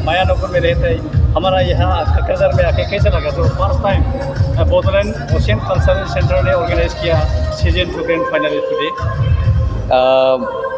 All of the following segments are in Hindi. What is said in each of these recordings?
मायानगर में रहते हैं। हमारा यहाँ कक्राझार में आके कैसा लगा? तो first time Bodoland ocean cultural centre ने ऑर्गेनाइज किया season 2 grand final today.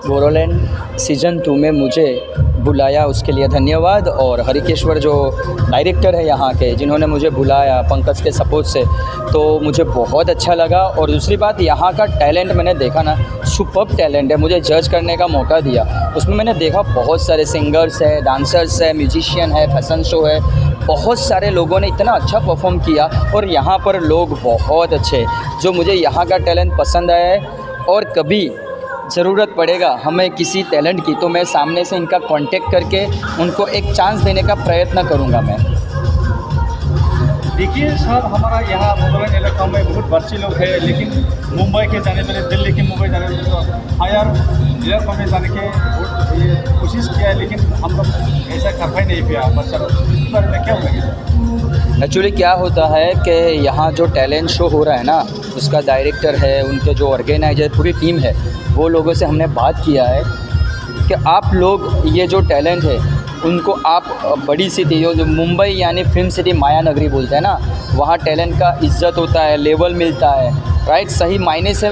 Bodoland season 2 में मुझे बुलाया, उसके लिए धन्यवाद। और हरिकेश्वर जो डायरेक्टर है यहाँ के, जिन्होंने मुझे बुलाया पंकज के सपोर्ट से, तो मुझे बहुत अच्छा लगा। और दूसरी बात, यहाँ का टैलेंट मैंने देखा ना, सुपर्ब टैलेंट है। मुझे जज करने का मौका दिया, उसमें मैंने देखा बहुत सारे सिंगर्स है, डांसर्स है, म्यूजिशियन है, फैशन शो है, बहुत सारे लोगों ने इतना अच्छा परफॉर्म किया। और यहाँ पर लोग बहुत अच्छे, जो मुझे यहाँ का टैलेंट पसंद आया है। और कभी ज़रूरत पड़ेगा हमें किसी टैलेंट की, तो मैं सामने से इनका कांटेक्ट करके उनको एक चांस देने का प्रयत्न करूंगा मैं। देखिए सर, हमारा यहाँ बोडोलैंड इलाका में बहुत बच्चे लोग हैं, लेकिन मुंबई के जाने वाले, दिल्ली के मुंबई जाने वाले तो हायर इलाकों में जाने के ये कोशिश किया है, लेकिन हम लोग ऐसा कर पाए नहीं पाया बच्चा लोग। इस बारे में क्या होगा? एक्चुअली क्या होता है कि यहाँ जो टैलेंट शो हो रहा है ना, उसका डायरेक्टर है, उनके जो ऑर्गेनाइजर पूरी टीम है, वो लोगों से हमने बात किया है कि आप लोग ये जो टैलेंट है उनको आप बड़ी सिटी जो मुंबई यानी फिल्म सिटी मायानगरी बोलते हैं ना, वहाँ टैलेंट का इज्जत होता है, लेवल मिलता है, राइट, सही मायने से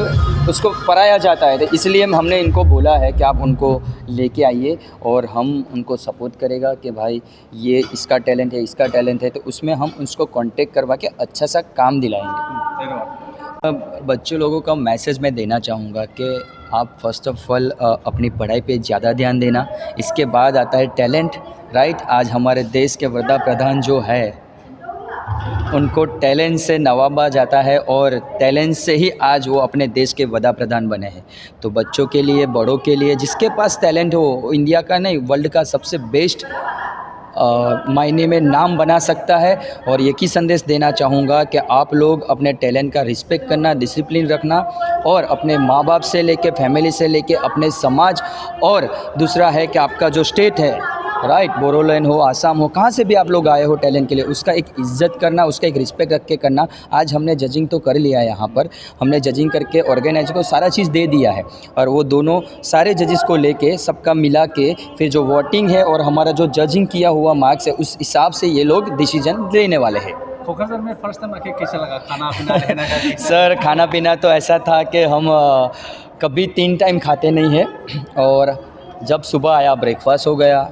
उसको पराया जाता है। तो इसलिए हमने इनको बोला है कि आप उनको लेके आइए और हम उनको सपोर्ट करेगा कि भाई ये इसका टैलेंट है, इसका टैलेंट है, तो उसमें हम उसको कांटेक्ट करवा के अच्छा सा काम दिलाएंगे। बच्चों लोगों का मैसेज मैं देना चाहूँगा कि आप फर्स्ट ऑफ ऑल अपनी पढ़ाई पे ज़्यादा ध्यान देना, इसके बाद आता है टैलेंट, राइट। आज हमारे देश के वड़ा प्रधान जो है, उनको टैलेंट से नवाजा जाता है और टैलेंट से ही आज वो अपने देश के वड़ा प्रधान बने हैं। तो बच्चों के लिए, बड़ों के लिए, जिसके पास टैलेंट हो, इंडिया का नहीं वर्ल्ड का सबसे बेस्ट मायने में नाम बना सकता है। और एक ही संदेश देना चाहूँगा कि आप लोग अपने टैलेंट का रिस्पेक्ट करना, डिसिप्लिन रखना, और अपने माँ बाप से लेके, फैमिली से लेके, अपने समाज, और दूसरा है कि आपका जो स्टेट है, राइट, बोडोलैंड हो, आसाम हो, कहाँ से भी आप लोग आए हो टैलेंट के लिए, उसका एक इज़्ज़त करना, उसका एक रिस्पेक्ट रख के करना। आज हमने जजिंग तो कर लिया है, यहाँ पर हमने जजिंग करके ऑर्गेनाइजर को सारा चीज़ दे दिया है, और वो दोनों सारे जजेस को लेके सबका मिला के फिर जो वोटिंग है और हमारा जो जजिंग किया हुआ मार्क्स है, उस हिसाब से ये लोग डिसीजन लेने वाले हैं। कोकराझार में फर्स्ट टाइम आके कैसा लगा? खाना पीना रहना का? सर, खाना पीना तो ऐसा था कि हम कभी 3 टाइम खाते नहीं हैं, और जब सुबह आया ब्रेकफास्ट हो गया,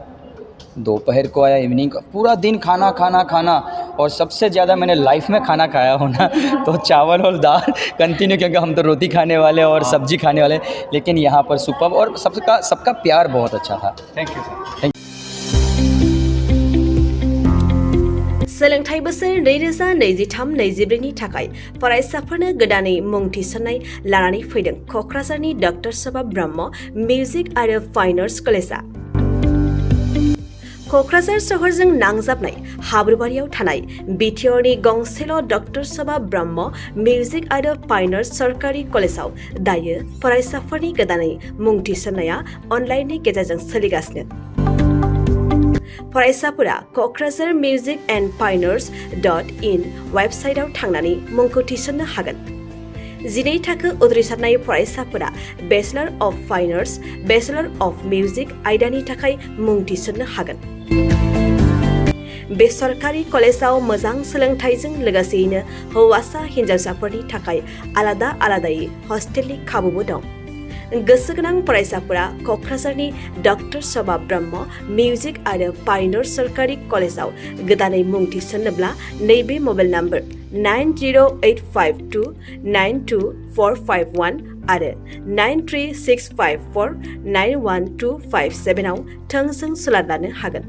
दोपहर को आया, इवनिंग का, पूरा दिन खाना खाना खाना। और सबसे ज़्यादा मैंने लाइफ में खाना खाया हो ना, तो चावल और दाल कंटिन्यू, क्योंकि हम तो रोटी खाने वाले और सब्जी खाने वाले, लेकिन यहाँ पर सुपर्ब, और सबका प्यार बहुत अच्छा था। Thank you sir. सोलोंथाइ बोसोर 2023-24 नि थाखाय फरायसाफोरनो गोदानै मुं थिसननाय लानानै फैदों क'क्राझारनि डक्टर सभा ब्रह्म मिउजिक आरो फाइन आर्ट्स कलेजआ। क'क्राझार सहरजों नांजाबनाय हाब्रुबारियाव थानाय बिटिआरनि गंसेल' डक्टर सभा ब्रह्म मिउजिक आरो फाइन आर्ट्स सरकारि कलेजाव दायो फरायसाफोरनि गोदानै मुं थिसननाया अनलाइननि गेजेरजों सोलिगासिनो। फरायसाफोरा Kokrajhar music and fine arts .in वेबसाइटआव थांनानै मुंखौ थिसननो हागोन। 12 थाखो उद्रिसारनाय फरायसाफोरा bachelor of fine arts, bachelor of music आयदानि थाखाय मुं थिसननो हागोन। बे सरकारि कलेजाव मोजां सोलोंथाइजों लोगोसेयैनो हौवासा हिन्जावसाफोरनि थाखाय आलादा आलादायै हस्टेलनि खाबुबो दं। गोसो गोनां फरायसाफोरा क'क्राझारनि डक्टर सभा ब्रह्म मिउजिक आरो फाइन आर्ट्स सरकारि कलेजाव गोदानै मुं थिसननोब्ला नैबे मबाइल नम्बर 9085292451 आरो 93654912557 आव थोंजों सोलाद लानो हागोन।